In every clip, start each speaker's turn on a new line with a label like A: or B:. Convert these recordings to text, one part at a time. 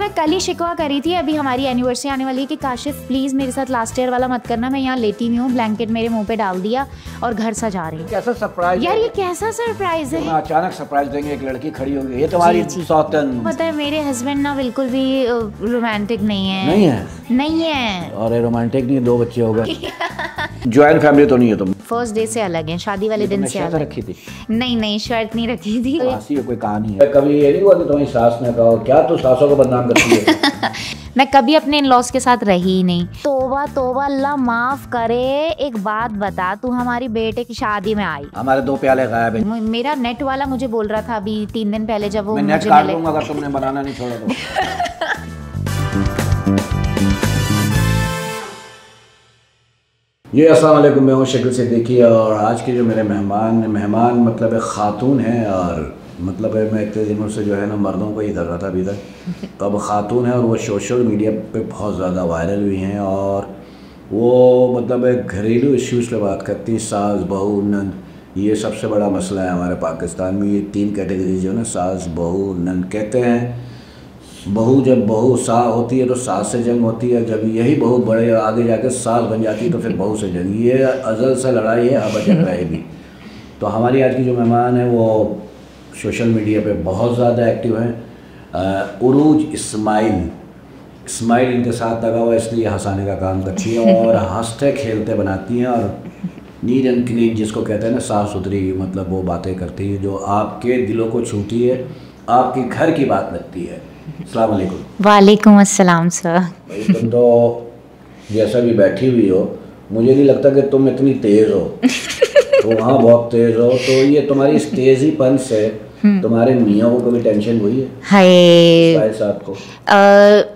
A: मैं कल ही शिकवा करी थी, अभी हमारी एनिवर्सरी आने वाली है कि काशिफ प्लीज़ मेरे साथ लास्ट ईयर वाला मत करना, मैं यहाँ लेटी हुई हूँ, ब्लैंकेट मेरे मुंह पे डाल दिया और घर सजा रही हूँ।
B: कैसा सरप्राइज
A: यार ये कैसा सरप्राइज है?
B: अचानक सरप्राइज देंगे, एक लड़की खड़ी होगी, ये तुम्हारी सौतन।
A: पता है मेरे हस्बैंड ना बिल्कुल भी रोमांटिक नहीं है। नहीं है।
B: और रोमांटिक नहीं, 2 बच्चे हो गए। ज्वाइंट फैमिली तो नहीं है तुम?
A: फर्स्ट डे से अलग है, शादी वाले दिन से अलग।
B: रखी थी?
A: नहीं शर्त नहीं रखी थी।
B: कोई कहानी है? कभी ये नहीं हुआ कि तुम्हारी सास ने कहा क्या तू सासों को बदनाम करती है?
A: मैं कभी अपने इन लॉस के साथ रही ही नहीं। तोबा तोबा, अल्लाह माफ करे। एक बात बता, तू हमारी बेटे की शादी में आई,
B: हमारे 2 प्याले गायब हैं।
A: मेरा नेट वाला मुझे बोल रहा था अभी 3 दिन पहले जब वो
B: मैं नेट काट दूंगा अगर तुमने बनाना नहीं छोड़ा तो। ये अस्सलाम वालेकुम, मैं हूँ शक्ल से देखिए। और आज के जो मेरे मेहमान मतलब खातून हैं, और मतलब है मैं इतने दिनों से जो है ना मर्दों को ही कर रहा था अभी तक, तो अब खातून है और वो सोशल मीडिया पे बहुत ज़्यादा वायरल हुई हैं। और वो मतलब घरेलू इश्यूज़ पे बात करती हैं, सास बहू नंद। ये सबसे बड़ा मसला है हमारे पाकिस्तान में। ये 3 कैटेगरी जो है ना, सास बहू नंद कहते हैं। बहू जब बहू सा होती है तो सास से जंग होती है, जब यही बहू बड़े आगे जाकर सास बन जाती है तो फिर बहू से जंग। ये अज़ल से लड़ाई है, अब जंग रहेगी। तो हमारी आज की जो मेहमान है वो सोशल मीडिया पे बहुत ज़्यादा एक्टिव हैं। उरूज इस्माइल इनके साथ लगा हुआ, इसलिए हंसाने का काम करती है और हंसते खेलते बनाती हैं। और नीट एंड क्लीन जिसको कहते हैं ना, साफ़ सुथरी, मतलब वो बातें करती है जो आपके दिलों को छूती है, आपके घर की बात लगती है। अस्सलाम वालेकुम।
A: वालेकुम अस्सलाम सर।
B: भाई तुम तो जैसा भी बैठी हुई हो, मुझे नहीं लगता कि तुम इतनी तेज़ हो। तो वहाँ बहुत तेज़ हो, तो ये तुम्हारी इस तेज़ीपन से तुम्हारे मियाँ को कभी टेंशन हुई है?
A: हाय
B: साहब को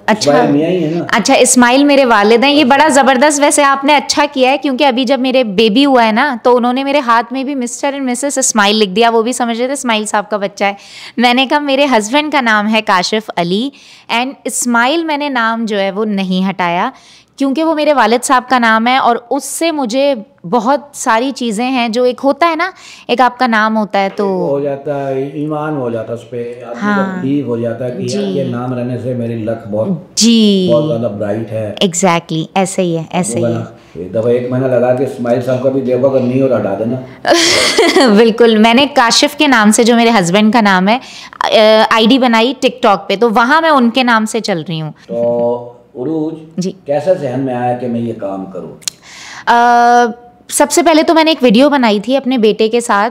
A: अच्छा
B: मियाँ ही है ना?
A: अच्छा, इस्माइल मेरे वालिद हैं। ये बड़ा ज़बरदस्त, वैसे आपने अच्छा किया है, क्योंकि अभी जब मेरे बेबी हुआ है ना तो उन्होंने मेरे हाथ में भी मिस्टर एंड मिसेस इस्माइल लिख दिया। वो भी समझ रहे थे इस्माइल साहब का बच्चा है। मैंने कहा मेरे हस्बैंड का नाम है काशिफ अली, एंड इस्माइल मैंने नाम जो है वो नहीं हटाया, क्योंकि वो मेरे वालिद साहब का नाम है। और उससे मुझे बहुत सारी चीज़ें हैं जो एक होता है ना, एक आपका नाम होता है तो
B: हो जाता है, ईमान हो जाता है उस पर। हाँ, हो जाता है कि यार ये नाम रहने से मेरी लक बहुत ज़्यादा ब्राइट है।
A: एग्जैक्टली ऐसे ही है, ऐसे ही है।
B: एक दफ़ा 1 महीना लगा के इस्माइल साहब का भी देखो, अगर नहीं हो तो हटा देना।
A: बिल्कुल, मैंने काशिफ के नाम से, जो मेरे हस्बैंड का नाम है, आईडी बनाई टिकटॉक पे, तो वहाँ मैं उनके नाम से चल रही हूँ।
B: तो उरूज जी कैसे जहन में आया कि मैं ये काम करूँ?
A: सबसे पहले तो मैंने एक वीडियो बनाई थी अपने बेटे के साथ,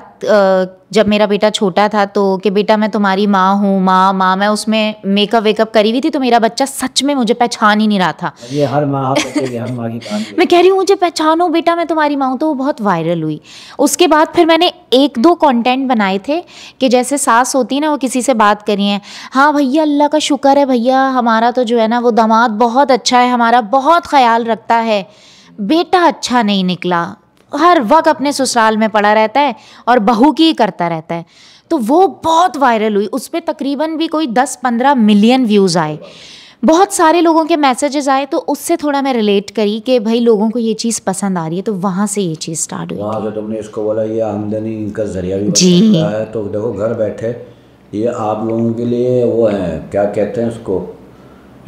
A: जब मेरा बेटा छोटा था, तो कि बेटा मैं तुम्हारी माँ हूँ, माँ। मैं उसमें मेकअप वेकअप करी हुई थी, तो मेरा बच्चा सच में मुझे पहचान ही नहीं रहा था।
B: ये हर माँ की कहानी।
A: मैं कह रही हूँ मुझे पहचानो बेटा, मैं तुम्हारी माँ हूँ, तो वो बहुत वायरल हुई। उसके बाद फिर मैंने 1-2 कंटेंट बनाए थे कि जैसे सास होती है ना, वो किसी से बात करी है, हाँ भैया अल्लाह का शुक्र है भैया, हमारा तो जो है ना वो दामाद बहुत अच्छा है, हमारा बहुत ख्याल रखता है, बेटा अच्छा नहीं निकला, हर वक्त अपने ससुराल में पड़ा रहता है और बहू की ही करता रहता है। तो वो बहुत वायरल हुई, उस पर तकरीबन भी कोई 10-15 मिलियन व्यूज़ आए, बहुत सारे लोगों के मैसेजेस आए। तो उससे थोड़ा मैं रिलेट करी कि भाई लोगों को ये चीज़ पसंद आ रही है, तो वहाँ से ये चीज़ स्टार्ट हुई।
B: वहाँ से तुमने इसको बोला ये आमदनी का जरिया भी बन सकता है। तो देखो घर बैठे ये आप लोगों के लिए वो है, क्या कहते हैं उसको,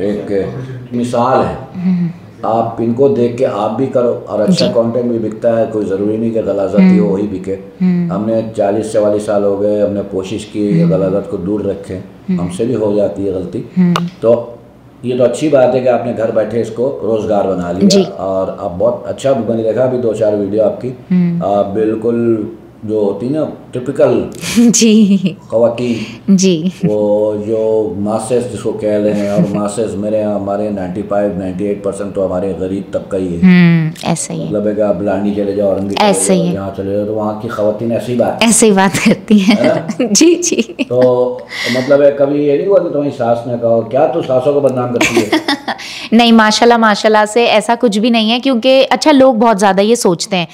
B: एक मिसाल है। आप इनको देख के आप भी करो, और अच्छा कंटेंट भी बिकता है। कोई ज़रूरी नहीं कि गलाज़त ही हो वही बिके। हमने 40-44 साल हो गए, हमने कोशिश की गलाज़त को दूर रखें, हमसे भी हो जाती है गलती। तो ये तो अच्छी बात है कि आपने घर बैठे इसको रोज़गार बना लिया, और अब बहुत अच्छा मैंने देखा अभी 2-4 वीडियो आपकी, बिल्कुल जो होती ना टिपिकल
A: जी
B: ख़वातीन
A: जी,
B: वो जो मासेस जिसको कह रहे हैं, और मासेस हमारे 95-98% तो हमारे गरीब तबका ही है।
A: ऐसा ही
B: मतलब है कि आप लानी चले जाओ, औरंगी
A: ऐसे ही
B: यहाँ चले जाओ, तो वहाँ की ख़वातीन ऐसी बात
A: करती हैं। जी।
B: तो मतलब है कभी ये नहीं हुआ कि तुम्हारी सास ने कहा क्या तू सासों को बदनाम करती है?
A: नहीं, माशाल्लाह से ऐसा कुछ भी नहीं है, क्योंकि अच्छा लोग बहुत ज़्यादा ये सोचते हैं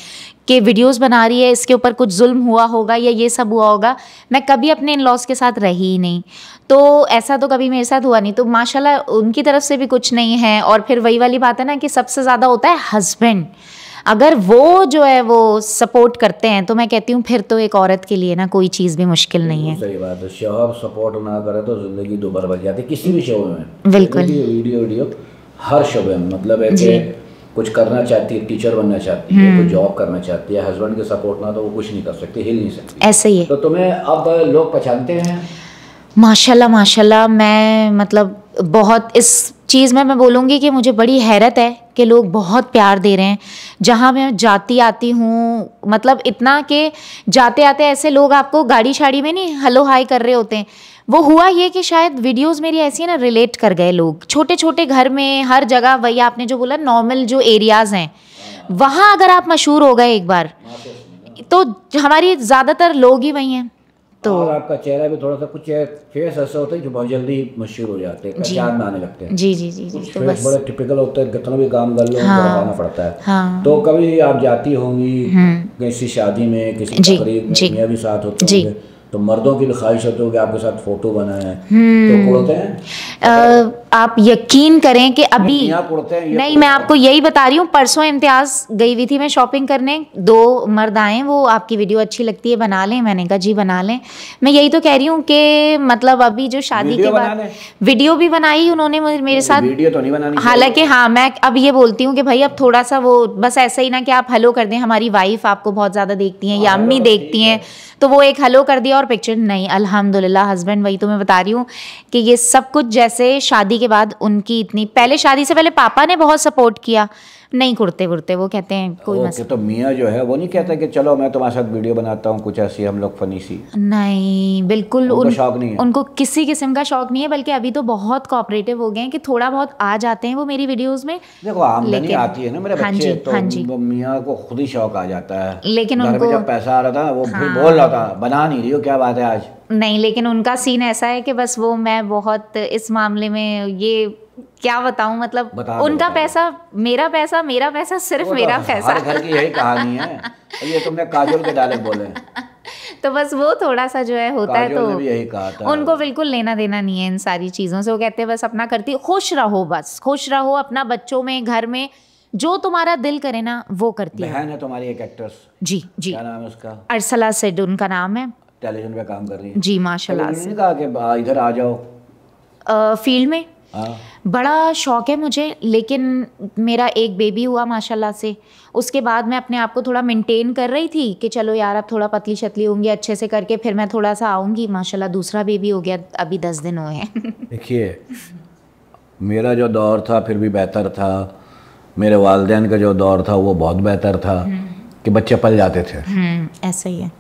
A: कि वीडियोस बना रही है, इसके ऊपर कुछ जुल्म हुआ होगा या ये सब हुआ होगा। मैं कभी अपने इन लॉस के साथ रही ही नहीं, तो ऐसा तो कभी मेरे साथ हुआ नहीं। तो माशाल्लाह उनकी तरफ से भी कुछ नहीं है। और फिर वही वाली बात है ना कि सबसे ज़्यादा होता है हस्बैंड। अगर वो जो है वो सपोर्ट करते हैं तो मैं कहती हूँ फिर तो एक औरत के लिए ना कोई चीज़ भी मुश्किल नहीं है।
B: सही बात है, शौहर सपोर्ट ना करे तो जिंदगी दोबारा बच जाती है किसी भी शोबे में।
A: बिल्कुल।
B: वीडियो हर शोबे में, मतलब है कि कुछ करना चाहती है, टीचर बनना चाहती है, कुछ जॉब करना चाहती है, हस्बैंड के सपोर्ट ना तो वो कुछ नहीं कर सकती, हिल नहीं सकती।
A: ऐसे ही है।
B: तो तुम्हें अब लोग पहचानते हैं?
A: माशाल्लाह माशाल्लाह, मैं मतलब बहुत इस चीज़ में मैं बोलूँगी कि मुझे बड़ी हैरत है कि लोग बहुत प्यार दे रहे हैं जहाँ मैं जाती आती हूँ। मतलब इतना कि जाते आते ऐसे लोग आपको गाड़ी शाड़ी में नहीं हेलो हाय कर रहे होते हैं। वो हुआ ये कि शायद वीडियोस मेरी ऐसी है ना, रिलेट कर गए लोग। छोटे छोटे घर में हर जगह, वही आपने जो बोला नॉर्मल जो एरियाज़ हैं वहाँ अगर आप मशहूर हो गए एक बार तो हमारी ज़्यादातर लोग ही वही हैं। तो
B: और आपका चेहरा भी थोड़ा सा कुछ फेस ऐसा होता है जो बहुत जल्दी मशहूर हो जाते हैं, पहचान में आने लगते हैं।
A: जी जी जी जी। तो बस
B: बड़े टिपिकल होते हैं, कितना भी काम कर लो करवाना पड़ता है।
A: हाँ।
B: तो कभी आप जाती होंगी किसी शादी में, किसी तकरीब में, मियां भी साथ होते होंगे, तो मर्दों की भी ख्वाहिश होती है कि आपके साथ फोटो बनाए, तो कुड़ते हैं?
A: आप यकीन करें कि अभी
B: कुड़ते हैं?
A: नहीं, मैं आपको यही बता रही हूँ। परसों इम्तियाज़ गई हुई थी मैं शॉपिंग करने, 2 मर्द आए, वो आपकी वीडियो अच्छी लगती है बना लें। मैंने कहा जी बना लें। मैं यही तो कह रही हूँ कि मतलब अभी जो शादी के बाद वीडियो भी बनाई उन्होंने मेरे साथ।
B: वीडियो तो नहीं बनानी,
A: हालांकि हाँ, मैं अब ये बोलती हूँ कि भाई अब थोड़ा सा वो बस ऐसा ही ना कि आप हेलो कर दें, हमारी वाइफ आपको बहुत ज़्यादा देखती हैं या अम्मी देखती हैं तो वो एक हेलो कर दिया और पिक्चर नहीं। अल्हम्दुलिल्लाह हस्बैंड, वही तो मैं बता रही हूँ कि ये सब कुछ जैसे शादी के बाद उनकी इतनी, पहले शादी से पहले पापा ने बहुत सपोर्ट किया, नहीं कुर्ते वुर्ते, वो कहते हैं कोई मसला।
B: तो मियाँ जो है वो नहीं कहता कि चलो मैं तुम्हारे साथ वीडियो बनाता हूँ कुछ ऐसी हम लोग फनी सी?
A: नहीं बिल्कुल,
B: उनको शौक नहीं है,
A: उनको किसी किस्म का शौक नहीं है, बल्कि अभी तो बहुत कोऑपरेटिव हो गए हैं कि थोड़ा बहुत आ जाते हैं वो मेरी वीडियोस में।
B: देखो आमदनी आती है ना मेरे बच्चे, तो मियाँ को खुद ही शौक आ जाता है।
A: लेकिन
B: उनको जब पैसा आ रहा था वो फिर बोल रहा था बना नहीं रही हो, क्या बात है आज?
A: नहीं, लेकिन उनका सीन ऐसा है कि बस वो, मैं बहुत इस मामले में ये क्या बताऊं, मतलब उनका पैसा मेरा पैसा, मेरा पैसा सिर्फ मेरा पैसा।
B: हर घर की यही कहानी है। ये तुमने काजोल के डायलॉग बोले।
A: तो बस वो थोड़ा सा जो है होता है, तो
B: यही कहा था।
A: उनको बिल्कुल लेना देना नहीं है इन सारी चीज़ों से। वो कहते हैं बस अपना करती, खुश रहो, बस खुश रहो अपना, बच्चों में, घर में, जो तुम्हारा दिल करे ना वो करती है।
B: बहन है तुम्हारी एक एक्ट्रेस?
A: जी जी।
B: क्या नाम है उसका?
A: अरसला सिड उनका नाम है।
B: टेलीविजन पे काम कर रही है
A: जी माशाल्लाह से।
B: कहा कि इधर आ जाओ
A: फील्ड में? बड़ा शौक है मुझे, लेकिन मेरा एक बेबी हुआ माशाल्लाह से, उसके बाद मैं अपने आप को थोड़ा मेंटेन कर रही थी कि चलो यार अब थोड़ा पतली शतली होंगी अच्छे से करके, फिर मैं थोड़ा सा आऊँगी। माशाल्लाह दूसरा बेबी हो गया, अभी 10 दिन हुए हैं।
B: देखिए मेरा जो दौर था फिर भी बेहतर था, मेरे वालिदैन का जो दौर था वो बहुत बेहतर था कि बच्चे पल जाते थे।
A: ऐसा ही है।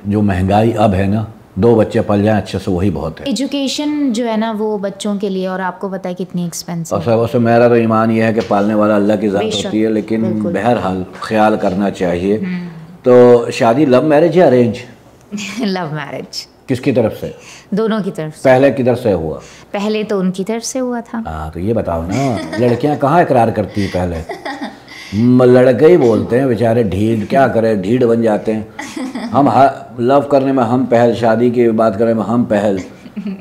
B: जो महंगाई अब है ना, 2 बच्चे पल जाएं अच्छे से वही बहुत है।
A: एजुकेशन जो है ना वो बच्चों के लिए, और आपको पता है कितनी एक्सपेंसिव है।
B: और मेरा तो ईमान ये है कि पालने वाला अल्लाह की ज़ात होती है, लेकिन बहरहाल ख्याल करना चाहिए। तो शादी लव मैरिज या अरेंज?
A: Love marriage.
B: किसकी तरफ से?
A: दोनों की तरफ से।
B: पहले किधर से हुआ?
A: पहले तो उनकी तरफ से हुआ था।
B: हाँ तो ये बताओ ना, लड़कियां कहाँ इकरार करती है पहले? लड़के ही बोलते हैं बेचारे, ढीठ क्या करें, ढीठ बन जाते हैं। हम लव करने में हम पहल, शादी की बात करने में हम पहल,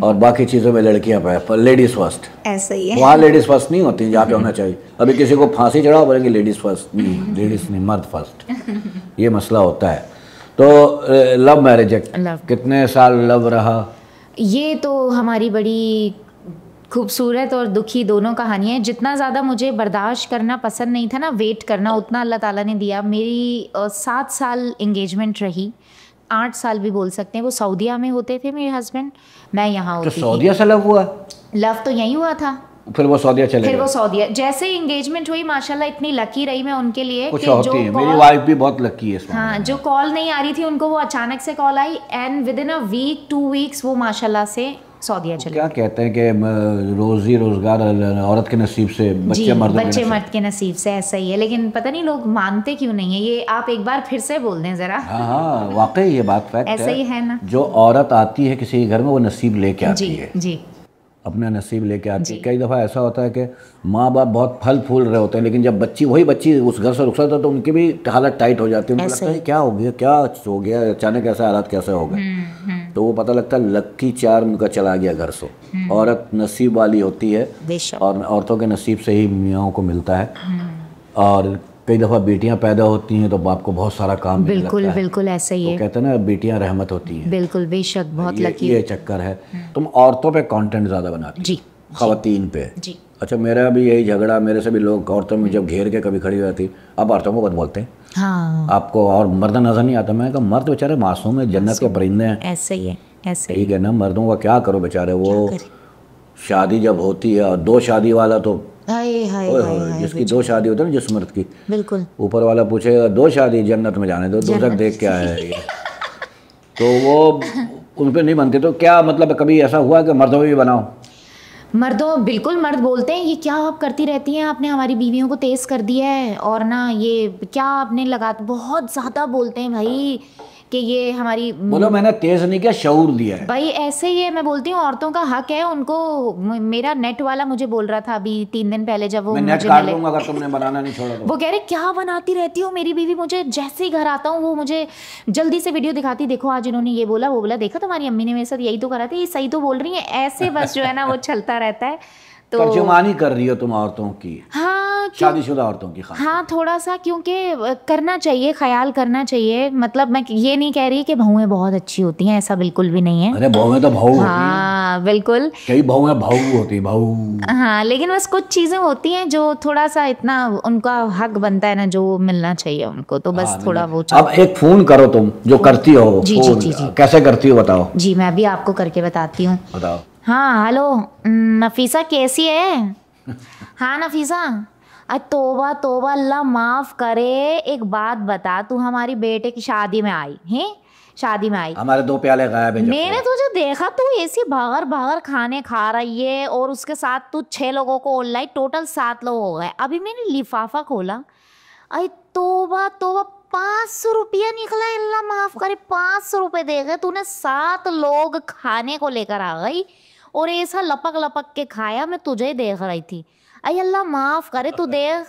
B: और बाकी चीज़ों में लड़कियां पहल। Ladies first.
A: ऐसा ही है।
B: वहाँ लेडीज़ फर्स्ट नहीं होती जहाँ पे होना चाहिए। अभी किसी को फांसी चढ़ाओ बोलेंगे लेडीज़ फर्स्ट, नहीं लेडीज़ नहीं मर्द फर्स्ट। ये मसला होता है। तो लव मैरिज कितने साल लव रहा?
A: ये तो हमारी बड़ी खूबसूरत और दुखी दोनों कहानियाँ हैं। जितना ज़्यादा मुझे बर्दाश्त करना पसंद नहीं था ना, वेट करना, उतना अल्लाह ताला ने दिया। मेरी 7 साल इंगेजमेंट रही, 8 साल भी बोल सकते हैं। वो सऊदीया में होते थे मेरे हस्बैंड, मैं यहाँ होती थी।
B: तो सऊदीया से लव हुआ?
A: लव तो यहीं हुआ था,
B: फिर वो सऊदीया चले गए।
A: फिर वो सऊदीया, जैसे ही इंगेजमेंट हुई माशाल्लाह इतनी लकी रही मैं उनके लिए
B: कुछ होती है। मेरी वाइफ भी बहुत लकी है इसमें।
A: हाँ, जो कॉल नहीं आ रही थी उनको, वो अचानक से कॉल आई, and within a week 2 weeks वो माशाल्लाह से सऊदीया चले।
B: क्या कहते हैं कि रोजी रोजगार औरत के नसीब से, बच्चे मर्द
A: के नसीब से। ऐसा ही है, लेकिन पता नहीं लोग मानते क्यों नहीं है। ये आप एक बार फिर से बोल दें जरा।
B: हाँ वाकई ये बात फैक्ट है।
A: ऐसा ही है ना,
B: जो औरत आती है किसी घर में वो नसीब लेके आती है।
A: जी
B: अपना नसीब लेके आती है। कई दफ़ा ऐसा होता है कि माँ बाप बहुत फल फूल रहे होते हैं, लेकिन जब वही बच्ची उस घर से रुखसत है तो उनकी भी हालत टाइट हो जाती है। उनको लगता है क्या हो गया, क्या हो गया, अचानक ऐसा हालात कैसे हो गए। तो वो पता लगता है लक्की चार्म उनका चला गया घर से। औरत नसीब वाली होती है, और औरतों के नसीब से ही मियाँओं को मिलता है। और कई दफ़ा बेटियां पैदा होती हैं तो बाप को बहुत सारा काम मिलने
A: बिल्कुल
B: लगता है।
A: बिल्कुल ऐसा ही
B: तो
A: है।
B: कहते हैं ना बेटियां रहमत होती हैं।
A: बिल्कुल बेशक, बहुत लकी।
B: ये चक्कर है। तुम औरतों पे कंटेंट ज़्यादा बनाती
A: जी
B: ख़वातीन पे।
A: जी
B: अच्छा, मेरा भी यही झगड़ा, मेरे से भी लोग औरतों में जब घेर के कभी खड़ी हो जाती, अब औरतों को बहुत बोलते हैं
A: हाँ,
B: आपको और मर्द नज़र नहीं आता। मैं कहा मर्द बेचारे मासूम है, जन्नत के परिंदे हैं।
A: ऐसे ही है, ऐसे ही।
B: ठीक है ना, मर्दों का क्या करो बेचारे, वो
A: क्या करें?
B: शादी जब होती है और 2 शादी वाला तो
A: हाय हाय
B: ओए
A: हाय
B: होए,
A: हाय,
B: जिसकी 2 शादी होती है ना, जिस मर्द की,
A: बिल्कुल।
B: ऊपर वाला पूछेगा 2 शादी, जन्नत में जाने दो, दोजख देख क्या है ये। तो वो उन पे नहीं बनते। तो क्या मतलब कभी ऐसा हुआ कि मर्दों में भी बनाओ?
A: मर्दों, बिल्कुल मर्द बोलते हैं ये क्या आप करती रहती हैं, आपने हमारी बीवियों को तेज़ कर दिया है, और ना ये क्या आपने लगा, बहुत ज़्यादा बोलते हैं भाई कि ये हमारी।
B: बोलो मैंने तेज नहीं किया, शऊर दिया है।
A: भाई ऐसे ही है, मैं बोलती हूँ औरतों का हक है उनको। मेरा नेट वाला मुझे बोल रहा था अभी 3 दिन पहले जब वो
B: मैं नेट
A: मुझे
B: काट
A: मिले,
B: दूंगा अगर तुमने बनाना नहीं छोड़ा तो।
A: वो कह रहे क्या बनाती रहती हो, मेरी बीवी मुझे जैसे ही घर आता हूँ वो मुझे जल्दी से वीडियो दिखाती, देखो आज इन्होंने ये बोला वो बोला, देखा तुम्हारी अम्मी ने मेरे साथ यही तो करा था, ये सही तो बोल रही है। ऐसे बस जो है ना वो चलता रहता है। तो
B: तर्जुमानी कर रही हो तुम औरतों की,
A: हाँ
B: शादीशुदा औरतों की खास।
A: हाँ थोड़ा सा, क्योंकि करना चाहिए, ख्याल करना चाहिए। मतलब मैं ये नहीं कह रही कि बहुएं बहुत अच्छी होती हैं, ऐसा बिल्कुल भी नहीं है।
B: अरे बहुएं तो भाऊ होती हैं।
A: हाँ बिल्कुल।
B: कई बहुएं भाऊ होती हैं, भाऊ।
A: हाँ लेकिन बस कुछ चीज़ें होती हैं जो थोड़ा सा इतना उनका हक बनता है ना, जो मिलना चाहिए उनको, तो बस थोड़ा वो
B: अब एक फोन करो तुम जो करती हो।
A: जी,
B: फोन
A: जी, जी, जी।
B: कैसे करती हो बताओ?
A: जी मैं भी आपको करके बताती हूँ।
B: बताओ।
A: हाँ हेलो नफीसा, कैसी है? हाँ नफीसा, अरे तोबा तोबा, अल्लाह माफ़ करे, एक बात बता, तू हमारी बेटे की शादी में आई हैं, शादी में आई,
B: हमारे 2 प्याले गायब हैं।
A: मैंने तुझे देखा तू ऐसी भागर भागर खाने खा रही है, और उसके साथ तू 6 लोगों को ऑनलाइन, टोटल 7 लोग हो गए। अभी मैंने लिफाफा खोला, अरे तोबा तोबा, 500 रुपया निकला, अल्लाह माफ़ करे, 500 रुपये दे गए, तूने 7 लोग खाने को लेकर आ गई, और ऐसा लपक लपक के खाया। मैं तुझे ही देख रही थी। अरे अल्लाह माफ़ करे, तू देख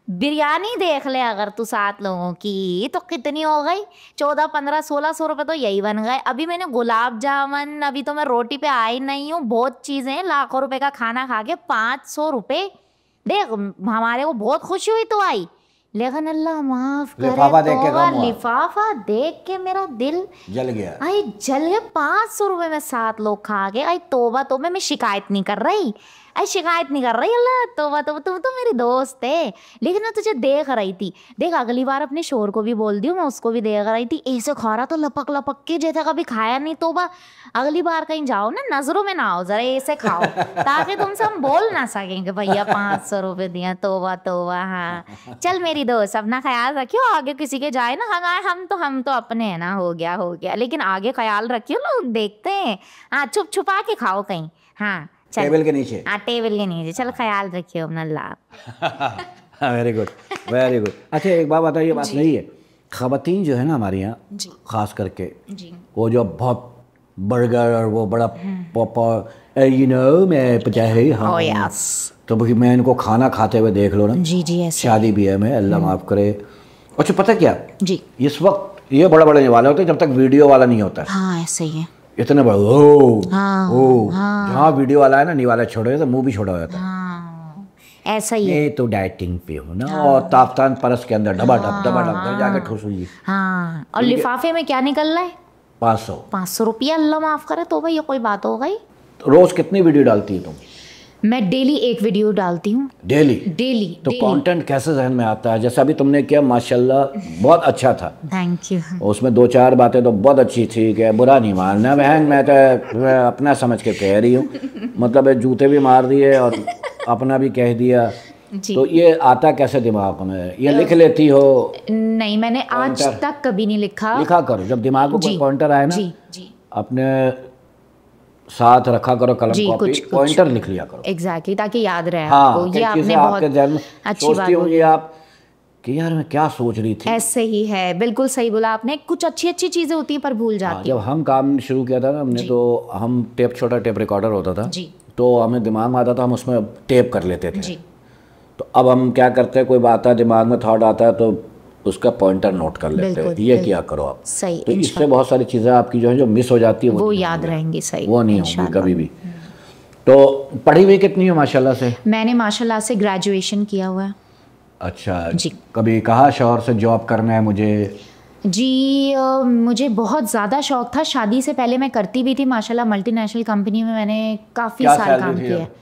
A: बिरयानी देख ले, अगर तू 7 लोगों की तो कितनी हो गई? 14, 15, 1600 रुपये तो यही बन गए। अभी मैंने गुलाब जामुन, अभी तो मैं रोटी पे आई नहीं हूँ, बहुत चीज़ें, लाखों रुपए का खाना खा के 500 रुपये। देख हमारे को बहुत खुशी हुई तो आई, लेकिन अल्लाह माफ़ करे,
B: लिफाफा देख के गम हुआ।
A: लिफाफा देख के मेरा दिल
B: जल गया।
A: आई जल गया। 500 रुपये में 7 लोग खा गए। आई तोबा तोबा, मैं शिकायत नहीं कर रही, आई शिकायत नहीं कर रही, अल्लाह तोबा तोबा, तुम तो मेरी दोस्त है, लेकिन मैं तुझे देख रही थी। देख अगली बार अपने शोर को भी बोल दियो, मैं उसको भी देख रही थी, ऐसे खा रहा तो लपक लपक के, जैसा कभी खाया नहीं। तोबा, अगली बार कहीं जाओ ना, नजरों में ना आओ, जरा ऐसे खाओ ताकि तुमसे हम बोल ना सकेंगे भैया 500 रुपये दिया। तोबा तोबा। हाँ चल मेरी दोस्त, अपना ख्याल रखियो, आगे किसी के जाए ना, हम तो अपने हैं ना, हो गया, लेकिन आगे ख्याल रखियो, लोग देखते हैं। हाँ छुप छुपा के खाओ कहीं। हाँ
B: टेबल के नीचे।
A: हाँ टेबल के नीचे, चल ख्याल रखियो अपना। लाभ।
B: Very good, very good. अच्छा एक बात बताइए, बात नहीं है, ख़वातीन जो है ना हमारे यहाँ ख़ास करके, वो जो बहुत बर्गर और वो बड़ा पॉपर, यू नो मैं पचाए, हाँ
A: Oh, yes.
B: तो मैं इनको खाना खाते हुए देख लो ना।
A: जी जी ऐसे।
B: शादी भी है, मैं अल्लाह माफ़ करे। अच्छा पता क्या,
A: जी
B: इस वक्त ये बड़ा बड़े वाले होते हैं जब तक वीडियो वाला नहीं होता है।
A: हाँ ऐसे ही है।
B: इतने बड़े
A: हाँ,
B: जहाँ वीडियो वाला है ना, नहीं वाला छोड़ो तो मुंह भी छोड़ा हो जाता है।
A: हाँ ऐसा ही है।
B: ये तो डाइटिंग पे हो ना, और ताफ्तान परस के अंदर डबा डब घर जाके ठूस हुई।
A: हाँ और लिफाफे में क्या निकल रहा है?
B: 500
A: रुपया, अल्लाह माफ़ करे। तो भाई ये कोई बात हो गई?
B: रोज कितनी वीडियो डालती है तुम?
A: मैं डेली एक वीडियो डालती हूँ।
B: डेली?
A: तो
B: कंटेंट कैसे जहन में आता है? जैसा अभी तुमने किया माशाल्लाह बहुत अच्छा था।
A: Thank you.
B: उसमें 2-4 बातें तो बहुत अच्छी थी, कि बुरा नहीं मानना बहन, मैं तो अपना समझ के कह रही हूँ। मतलब जूते भी मार दिए और अपना भी कह दिया। तो ये आता कैसे दिमाग में? ये लिख लेती हो?
A: नहीं मैंने आज तक कभी नहीं लिखा।
B: लिखा करो, जब दिमाग में कोई पॉइंटर आए ना, अपने साथ रखा करो कलम कॉपी, पॉइंटर लिख लिया करो।
A: एग्जैक्टली, ताकि याद रहे
B: हाँ,
A: आपको। ये आपने बहुत अच्छी बात
B: बोली आप कि यार मैं क्या सोच रही थी।
A: ऐसे ही है, बिल्कुल सही बोला आपने। कुछ अच्छी अच्छी चीजें होती हैं पर भूल जाती
B: हैं। जब हम काम शुरू किया था ना हमने, तो हम छोटा टेप रिकॉर्डर होता था जी। तो हमें दिमाग में आता था, हम उसमें टेप कर लेते थे जी। तो अब हम क्या करते हैं, कोई बात आता है दिमाग में, थॉट आता है तो उसका पॉइंटर नोट कर लेते हैं। ये क्या करो आप,
A: सही।
B: तो इससे बहुत सारी चीज़ें आपकी जो है जो मिस हो जाती है
A: वो याद रहेंगी। सही,
B: वो नहीं होंगी कभी भी। तो पढ़ी हुई कितनी हो माशाल्लाह से?
A: मैंने माशाल्लाह से ग्रेजुएशन किया हुआ है।
B: अच्छा
A: जी।
B: कभी कहा शौहर से जॉब करना है मुझे?
A: जी मुझे बहुत ज़्यादा शौक था। शादी से पहले मैं करती भी थी माशाल्लाह, मल्टीनेशनल कंपनी में मैंने काफ़ी
B: क्या
A: साल
B: सैलरी
A: काम
B: थी
A: किया
B: अब?
A: है।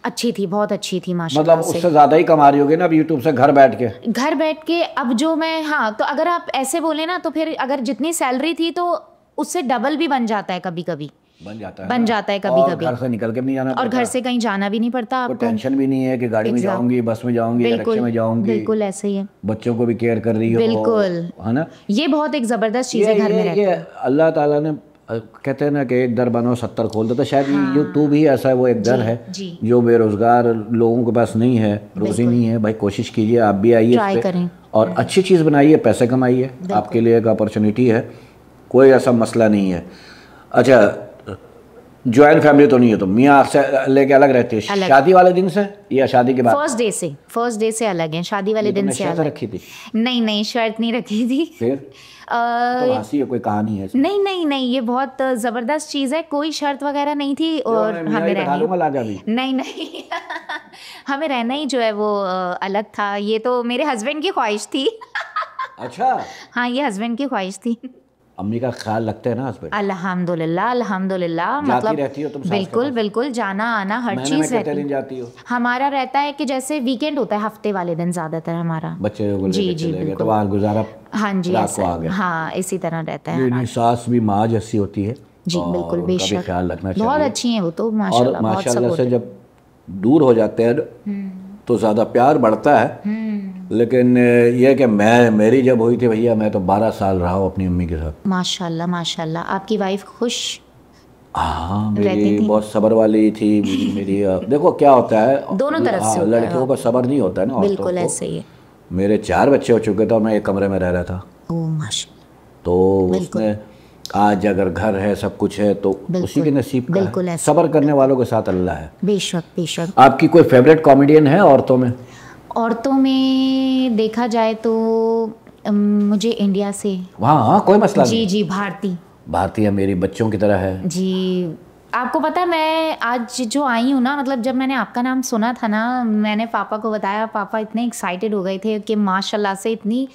A: अच्छी थी, बहुत अच्छी थी माशाल्लाह
B: मतलब
A: से।
B: उससे ज़्यादा ही कमा रही होगी ना अब यूट्यूब से घर बैठ के?
A: घर बैठ के अब जो मैं, हाँ, तो अगर आप ऐसे बोले ना तो फिर अगर जितनी सैलरी थी तो उससे डबल भी बन जाता है कभी कभी।
B: बन जाता है
A: बन
B: ना?
A: जाता है कभी
B: और
A: कभी।
B: घर से निकल के भी नहीं जाना
A: और
B: पड़ता?
A: घर से कहीं जाना भी नहीं पड़ता
B: कोई
A: आपको।
B: टेंशन भी नहीं है कि गाड़ी में
A: Exact-
B: जाऊंगी, बस में जाऊंगी या रिक्शे
A: बिल्कुल
B: में जाऊंगी,
A: बिल्कुल ऐसे ही है।
B: बच्चों को भी केयर कर रही हो,
A: बिल्कुल।
B: है ना?
A: ये बहुत एक ज़बरदस्त चीज़ है घर में रहते
B: ये
A: हैं।
B: अल्लाह ताला ने कहते हैं ना कि एक दर बनो 70 खोल दो, तो शायद
A: हाँ।
B: यूट्यूब भी ऐसा है, वो एक दर
A: जी,
B: है
A: जी।
B: जो बेरोजगार लोगों के पास नहीं है, रोजी
A: बिल्कुल।
B: नहीं है। भाई कोशिश कीजिए, आप भी आइए
A: ट्राई
B: इस पे
A: करें।
B: और अच्छी चीज़ बनाइए, पैसे कमाइए, आपके लिए एक अपॉर्चुनिटी है, कोई ऐसा मसला नहीं है। अच्छा, ज्वाइंट फैमिली तो नहीं है, तो मियाँ आपसे लेके अलग रहती है
A: अलग।
B: शादी वाले दिन से या शादी के बाद?
A: फर्स्ट डे से अलग है, शादी वाले दिन से
B: शर्त
A: अलग।
B: रखी थी?
A: नहीं नहीं, शर्त नहीं रखी थी।
B: फिर तो हंसी है, कोई कहानी है इसमें?
A: नहीं नहीं नहीं, ये बहुत ज़बरदस्त चीज़ है, कोई शर्त वगैरह नहीं थी। और
B: मैं मियाँ
A: हमें
B: ही बैठा लूंगा
A: रहना
B: लाजा भी।
A: नहीं नहीं हमें रहना ही जो है वो अलग था। ये तो मेरे हस्बैंड की ख्वाहिश थी।
B: अच्छा,
A: हाँ, ये हस्बैंड की ख्वाहिश थी।
B: अम्मी का ख्याल रखते हैं ना हस्बैंड?
A: अल्हम्दुलिल्लाह अल्हम्दुलिल्लाह।
B: जाती
A: मतलब
B: रहती हो तुम सास के
A: बिल्कुल
B: पास?
A: बिल्कुल, जाना आना हर
B: महीने में
A: चीज़
B: कितने
A: रहती
B: दिन जाती हो?
A: हमारा रहता है कि जैसे वीकेंड होता है, हफ्ते वाले दिन ज़्यादातर हमारा।
B: बच्चे को
A: जी
B: लेके
A: जी
B: चले गए तो
A: बिल्कुल।
B: वहाँ गुजारा
A: हाँ जी,
B: रात
A: ऐसा
B: को आ
A: है।
B: गए।
A: हाँ, इसी तरह रहता है
B: नहीं
A: हमारा।
B: नहीं, सास भी माँ जैसी होती है
A: जी
B: और
A: बिल्कुल,
B: उनका भी
A: बेशक।
B: ख्याल रखना चाहिए।
A: बहुत अच्छी हैं वो तो
B: और
A: माशाल्लाह, बहुत
B: माशाल्लाह से
A: सपोर्टिव।
B: जब दूर हो जाते हैं तो ज़्यादा प्यार बढ़ता है। लेकिन यह कि मेरी जब हुई थी भैया, मैं तो 12 साल रहा हूँ अपनी अम्मी के साथ।
A: माशाल्लाह माशाल्लाह। आपकी वाइफ खुश?
B: हाँ,
A: रहती
B: मेरी
A: थी?
B: बहुत सब्र वाली थी मेरी देखो क्या होता है,
A: दोनों तरफ से
B: हाँ,
A: होता है।
B: लड़कियों को सब्र नहीं होता है ना, औरतों
A: बिल्कुल
B: को।
A: ऐसे ही है।
B: मेरे 4 बच्चे हो चुके थे और मैं एक कमरे में रह रहा था,
A: ओह माशाल्लाह।
B: तो उसने आज अगर घर है, सब कुछ है, तो उसी के नसीब का
A: बिल्कुल
B: है।
A: ऐसे।
B: सब्र करने वालों के साथ अल्लाह है।
A: बेशक बेशक।
B: आपकी कोई फेवरेट कॉमेडियन है औरतों में?
A: औरतों में देखा जाए तो मुझे इंडिया से,
B: हाँ, कोई मसला
A: जी
B: नहीं।
A: जी, भारती।
B: भारतीय मेरी बच्चों की तरह है।
A: जी, आपको पता है मैं आज जो आई हूँ ना, मतलब जब मैंने आपका नाम सुना था ना, मैंने पापा को बताया, पापा इतने एक्साइटेड हो गए थे कि माशाल्लाह से इतनी,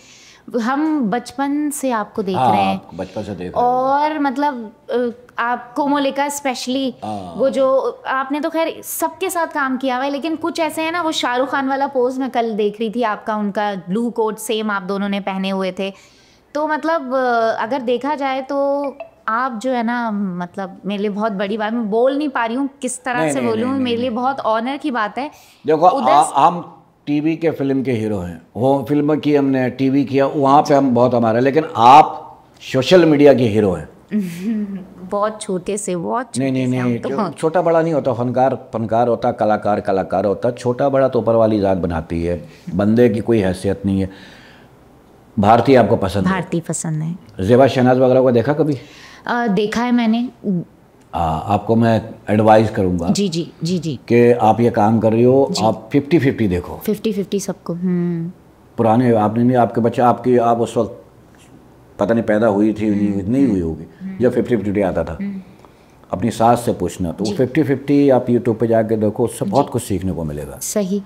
A: हम बचपन से आपको देख रहे हैं
B: बचपन से देख रहे हैं।
A: और मतलब आप कोमोलिका स्पेशली, वो जो आपने तो खैर सबके साथ काम किया हुआ है, लेकिन कुछ ऐसे हैं ना, वो शाहरुख खान वाला पोज मैं कल देख रही थी आपका, उनका ब्लू कोट सेम आप दोनों ने पहने हुए थे। तो मतलब अगर देखा जाए तो आप जो है ना, मतलब मेरे लिए बहुत बड़ी बात, मैं बोल नहीं पा रही हूँ किस तरह से बोलूँ, मेरे लिए बहुत ऑनर की बात है।
B: देखो हम टीवी के फिल्म के हीरो हैं, वो फिल्म की हमने टीवी किया, वहाँ पे हम बहुत हमारे, लेकिन आप सोशल मीडिया के हीरो हैं।
A: बहुत छोटे से, बहुत छोटे
B: नहीं नहीं
A: से
B: नहीं,
A: तो
B: छोटा बड़ा नहीं होता, फनकार होता, कलाकार कलाकार होता, छोटा बड़ा तो ऊपर वाली ज़ात बनाती है, बंदे की कोई हैसियत नहीं है। भारतीय आपको पसंद है?
A: भारतीय पसंद है।
B: ज़ेबा शहनाज वगैरह को देखा कभी?
A: देखा है मैंने।
B: आपको मैं एडवाइस करूंगा
A: जी जी जी जी
B: कि आप ये काम कर रही हो, आप 50-50 देखो।
A: 50-50 सबको।
B: पुराने आपने नहीं, आपके बच्चे आपकी, आप उस वक्त पता नहीं पैदा हुई थी नहीं हुई होगी जब 50-50 आता था। अपनी सास से पूछना, तो 50-50 आप यूट्यूब पे जाके देखो, उससे बहुत कुछ सीखने को मिलेगा।
A: सही।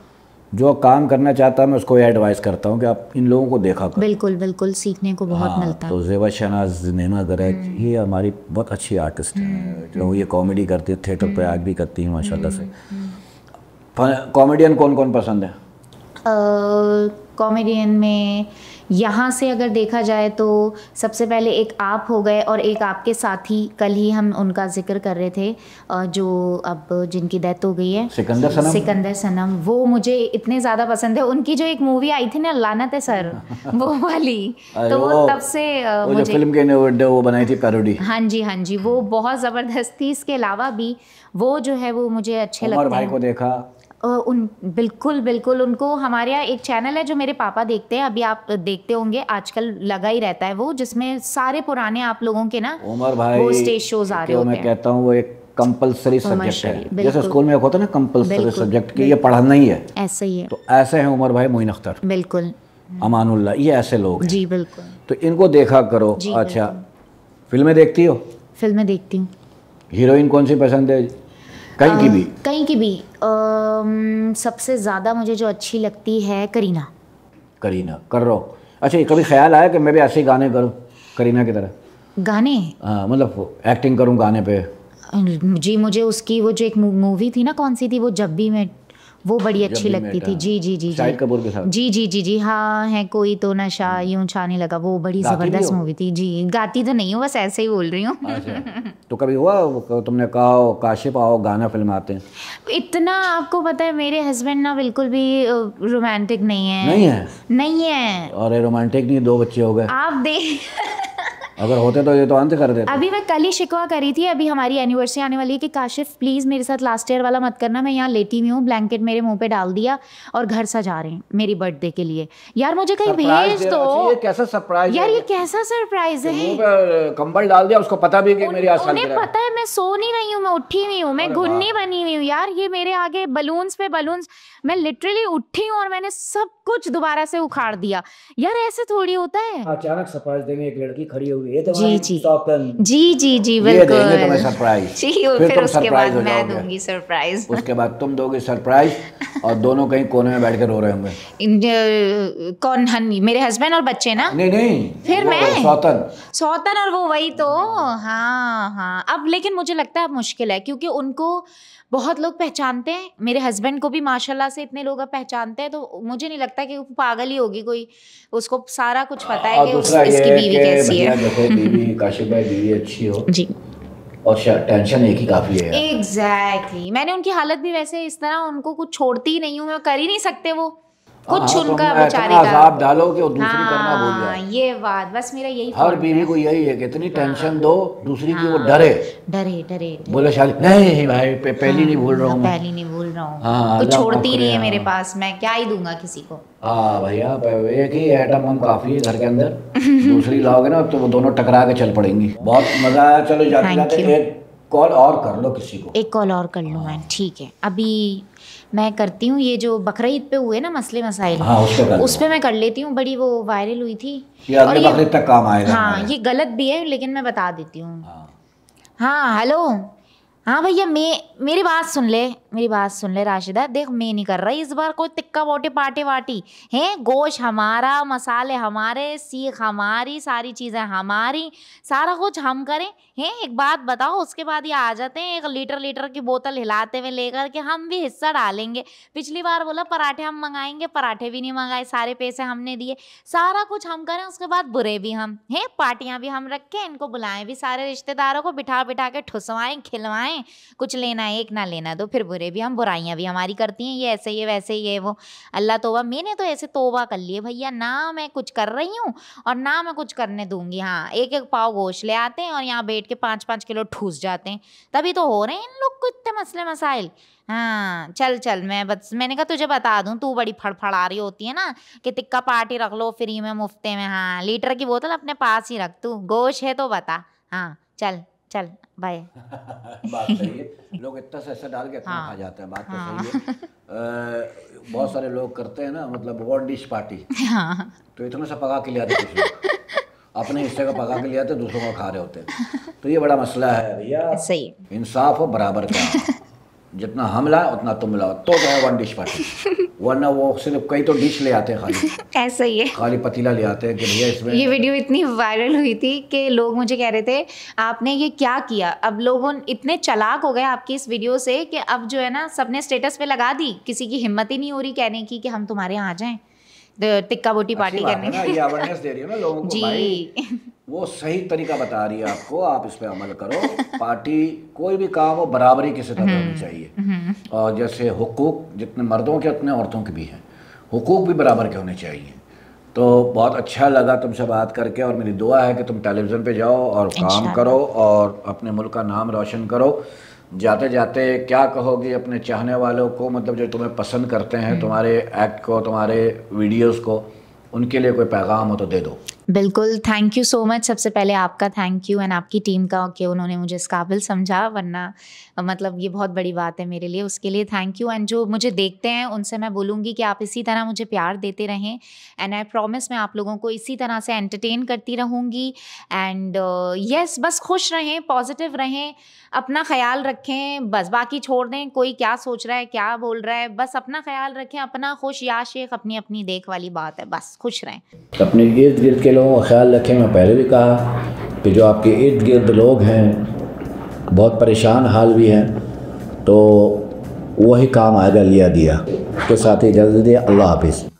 B: जो काम करना चाहता है मैं उसको एडवाइस करता हूँ कि आप इन लोगों को देखा करो।
A: बिल्कुल बिल्कुल, सीखने को बहुत मिलता है।
B: तो ज़ेबा शहनाज, नैना दरैज, ये हमारी बहुत अच्छी आर्टिस्ट हैं, जो ये कॉमेडी करती है, थिएटर पे एक्ट भी करती हैं माशाल्लाह से। कॉमेडियन कौन कौन पसंद है?
A: कॉमेडियन में यहाँ से अगर देखा जाए तो सबसे पहले एक आप हो गए, और एक आपके साथी, कल ही हम उनका जिक्र कर रहे थे, जो अब जिनकी डेथ हो गई है, सिकंदर सनम। वो मुझे इतने ज़्यादा पसंद है। उनकी जो एक मूवी आई थी ना, लानत है सर, वो वाली, तो वो तब से मुझे
B: फिल्म के वो बनाई थी पैरोडी।
A: हाँ जी हाँ जी, वो बहुत ज़बरदस्त थी। इसके अलावा भी वो जो है वो मुझे अच्छे लगते हैं।
B: भाई को देखा?
A: बिल्कुल बिल्कुल, उनको हमारे यहाँ एक चैनल है जो मेरे पापा देखते हैं, अभी आप देखते होंगे, आजकल लगा ही रहता है वो, जिसमें सारे पुराने आप लोगों के ना
B: उमर भाई
A: वो स्टेज शोज आ रहे होते हैं।
B: मैं कहता हूँ वो एक कंपलसरी सब्जेक्ट है, जैसे स्कूल में एक होता है ना कंपलसरी सब्जेक्ट कि ये पढ़ना ही है,
A: ऐसे ही है।
B: तो ऐसे हैं उमर भाई, मोइन अख्तर,
A: बिल्कुल,
B: अमानुल्लाह, ये ऐसे लोग हैं।
A: जी बिल्कुल,
B: तो इनको देखा करो। अच्छा, फिल्में देखती हो?
A: फिल्में देखती हूँ।
B: हीरोइन कौन सी पसंद है? कहीं की भी?
A: कहीं की भी। सबसे ज़्यादा मुझे जो अच्छी लगती है करीना।
B: करीना कर रहा हूँ। अच्छा, ये कभी ख्याल आया कि मैं भी ऐसे ही गाने करूँ करीना की तरह?
A: गाने?
B: हाँ, मतलब एक्टिंग करूँ गाने पे।
A: जी मुझे उसकी वो जो एक मूवी थी ना, कौन सी थी वो, जब भी मैं, वो बड़ी अच्छी लगती थी। जी जी जी
B: शाहिद कपूर के साथ।
A: जी जी जी जी हाँ, है कोई तो नशा यूं छाने लगा, वो बड़ी ज़बरदस्त मूवी थी। जी गाती तो नहीं हूँ, बस ऐसे ही बोल रही हूँ।
B: अच्छा, तो कभी हुआ तुमने कहा काशिफ आओ गाना फिल्माते हैं?
A: इतना आपको पता है मेरे हस्बैंड ना बिल्कुल भी रोमांटिक नहीं है।
B: नहीं है?
A: नहीं है।
B: अरे रोमांटिक नहीं, 2 बच्चे हो गए।
A: आप देख
B: अगर होते तो ये तो अंत कर देते।
A: अभी मैं कल ही शिकवा करी थी, अभी हमारी एनिवर्सरी आने वाली है कि काशिफ प्लीज़ मेरे साथ लास्ट ईयर वाला मत करना, मैं यहाँ लेटी हुई हूँ, ब्लैंकेट मेरे मुंह पे डाल दिया और घर सजा रहे हैं मेरी बर्थडे के लिए। यार मुझे कहीं भेज दो।
B: ये कैसा सरप्राइज
A: यार, ये कैसा सरप्राइज है?
B: मुंह पे कंबल डाल दिया, उसको पता भी कि मेरी आज सालगिरह है।
A: उन्हें पता है मैं सो नहीं रही हूँ, मैं उठी हुई हूँ, मैं घुन्नी बनी हुई हूँ। यार ये मेरे आगे बलून्स पे बलून्स, मैं लिटरली उठी हूँ और मैंने सब कुछ दोबारा से उखाड़ दिया। यार ऐसे थोड़ी होता है।
B: अचानक सरप्राइज देंगे, एक लड़की खड़ी हुई है
A: जी जी जी जी जी बिल्कुल,
B: ये देंगे तुम्हें सरप्राइज।
A: जी फिर उसके बाद मैं दूंगी सरप्राइज।
B: उसके बाद तुम दोगे सरप्राइज और दोनों कहीं कोने में बैठ के रो रहे होंगे।
A: कौन? हनी मेरे हस्बैंड और बच्चे ना?
B: नहीं
A: फिर मैं
B: सौतन
A: और वो वही तो। हाँ हाँ, अब लेकिन मुझे लगता है अब मुश्किल है, क्योंकि उनको बहुत लोग पहचानते हैं, मेरे हस्बैंड को भी माशाल्लाह से इतने लोग अब पहचानते हैं, तो मुझे नहीं लगता कि वो पागल ही होगी कोई, उसको सारा कुछ पता है कि इसकी बीवी कैसी है।
B: देखो बीवी काशिफ भाई बीवी अच्छी हो
A: जी,
B: और टेंशन एक ही काफी है।
A: एग्जैक्टली मैंने उनकी हालत भी वैसे इस तरह, उनको कुछ छोड़ती ही नहीं हूँ मैं, कर ही नहीं सकते वो कुछ उनका बेचारे का
B: आप डालो कि वो दूसरी करना भूल जाए।
A: ये बात बस मेरा यही
B: हर बीवी को यही है कि इतनी टेंशन दो दूसरी की वो डरे
A: डरे डरे
B: बोले शादी नहीं भाई पहली नहीं भूल रहा हूँ,
A: पहली नहीं भूल रहा हूँ, कुछ छोड़ती नहीं है मेरे पास, मैं क्या ही दूंगा किसी को।
B: हाँ भैया, एक ही एटम हम काफी है घर के अंदर, दूसरी लाओगे ना तो वो दोनों टकरा के चल पड़ेंगी। बहुत मजा आया। चलो जाते जाते एक कॉल और कर लो किसी को,
A: एक कॉल और कर लूँ मैं? ठीक है, अभी मैं करती हूँ। ये जो बकरीद पे हुए ना मसले मसाइल,
B: हाँ, उस पे
A: मैं कर लेती हूँ, बड़ी वो वायरल हुई थी।
B: ये अगले बकरीद तक काम आएगा।
A: हाँ ये गलत भी है लेकिन मैं बता देती हूँ। हाँ हेलो, हाँ भैया मेरी बात सुन ले राशिदा, देख मैं नहीं कर रही इस बार कोई टिक्का बोटी पार्टी वाटी हैं, गोश्त हमारा, मसाले हमारे, सीख हमारी, सारी चीज़ें हमारी, सारा कुछ हम करें हैं। एक बात बताओ, उसके बाद ये आ जाते हैं 1 लीटर की बोतल हिलाते हुए लेकर के हम भी हिस्सा डालेंगे। पिछली बार बोला पराठे हम मंगाएंगे, पराठे भी नहीं मंगाए, सारे पैसे हमने दिए, सारा कुछ हम करें, उसके बाद बुरे भी हम हैं, पार्टियां भी हम रखें, इनको बुलाएं भी, सारे रिश्तेदारों को बिठा बिठा के ठुसवाएं खिलवाएं, कुछ लेना एक ना लेना दो, फिर बुरे भी हम, बुराइयां भी हमारी करती हैं, ये ऐसे ये वैसे ये वो। अल्लाह तौबा, मैंने तो ऐसे तौबा कर लिए भैया, ना मैं कुछ कर रही हूँ और ना मैं कुछ करने दूंगी। हाँ, एक पाव गोश्त ले आते हैं और यहाँ बैठ के 5-5 किलो ठूस जाते हैं, तभी तो हो रहे हैं इन लोग को इतने मसले मसाइल। हाँ चल मैंने कहा तुझे बता दूं, तू बड़ी फड़फड़ा रही होती है ना कि टिक्का पार्टी रख लो फ्री में मुफ्ते में। हाँ, लीटर की बोतल अपने पास ही रख, तू गोश्त है तो बता। हाँ चल बाय।
B: बात सही है, लोग इतना से ऐसा डाल के इतना खा जाते हैं, बात तो सही है। बहुत सारे लोग करते हैं ना, मतलब 1 डिश पार्टी, तो इतना सा पका के ले आते कुछ लोग, अपने हिस्से का पका के ले आते, दूसरों का खा रहे होते हैं। तो ये बड़ा मसला है भैया,
A: सही
B: इंसाफ हो बराबर का, जितना हम लाए उतना तुम लाओ, तो है 1 डिश पार्टी, वरना वो सिर्फ कई तो डिश ले आते हैं, खाली
A: ऐसा ही है,
B: खाली पतीला ले आते हैं कि भैया इसमें।
A: ये वीडियो इतनी वायरल हुई थी कि लोग मुझे कह रहे थे आपने ये क्या किया। अब लोगों इतने चालाक हो गए आपकी इस वीडियो से कि अब जो है ना सबने स्टेटस पे लगा दी, किसी की हिम्मत ही नहीं हो रही कहने की कि हम तुम्हारे यहाँ आ जाएं टिक्का बोटी पार्टी करने।
B: ये अवेयरनेस दे रही है ना लोगों को जी। भाई वो सही तरीका बता रही है आपको, आप इस पे अमल करो। पार्टी कोई भी काम हो बराबरी के साथ होनी चाहिए, और जैसे हुकूक जितने मर्दों के उतने औरतों के भी हैं, हुकूक भी बराबर के होने चाहिए। तो बहुत अच्छा लगा तुमसे बात करके, और मेरी दुआ है कि तुम टेलीविज़न पे जाओ और काम करो और अपने मुल्क का नाम रोशन करो। जाते जाते क्या कहोगी अपने चाहने वालों को, मतलब जो तुम्हें पसंद करते हैं, तुम्हारे एक्ट को, तुम्हारे वीडियोस को, उनके लिए कोई पैगाम हो तो दे दो।
A: बिल्कुल, थैंक यू सो मच। सबसे पहले आपका थैंक यू एंड आपकी टीम का कि उन्होंने मुझे इस काबिल समझा, वरना मतलब ये बहुत बड़ी बात है मेरे लिए, उसके लिए थैंक यू। एंड जो मुझे देखते हैं उनसे मैं बोलूँगी कि आप इसी तरह मुझे प्यार देते रहें एंड आई प्रॉमिस मैं आप लोगों को इसी तरह से एंटरटेन करती रहूँगी। एंड येस, बस खुश रहें, पॉजिटिव रहें, अपना ख़्याल रखें, बस बाकी छोड़ दें कोई क्या सोच रहा है, क्या बोल रहा है, बस अपना ख़्याल रखें, अपना खुश या शेख अपनी अपनी देख वाली बात है, बस खुश रहें।
B: अपने इर्द गिर्द के लोगों का ख्याल रखें। मैं पहले भी कहा कि जो आपके इर्द गिर्द लोग हैं बहुत परेशान हाल भी हैं, तो वही काम आएगा लिया दिया के साथ ही इजाज़त दिया। अल्लाह हाफिज़।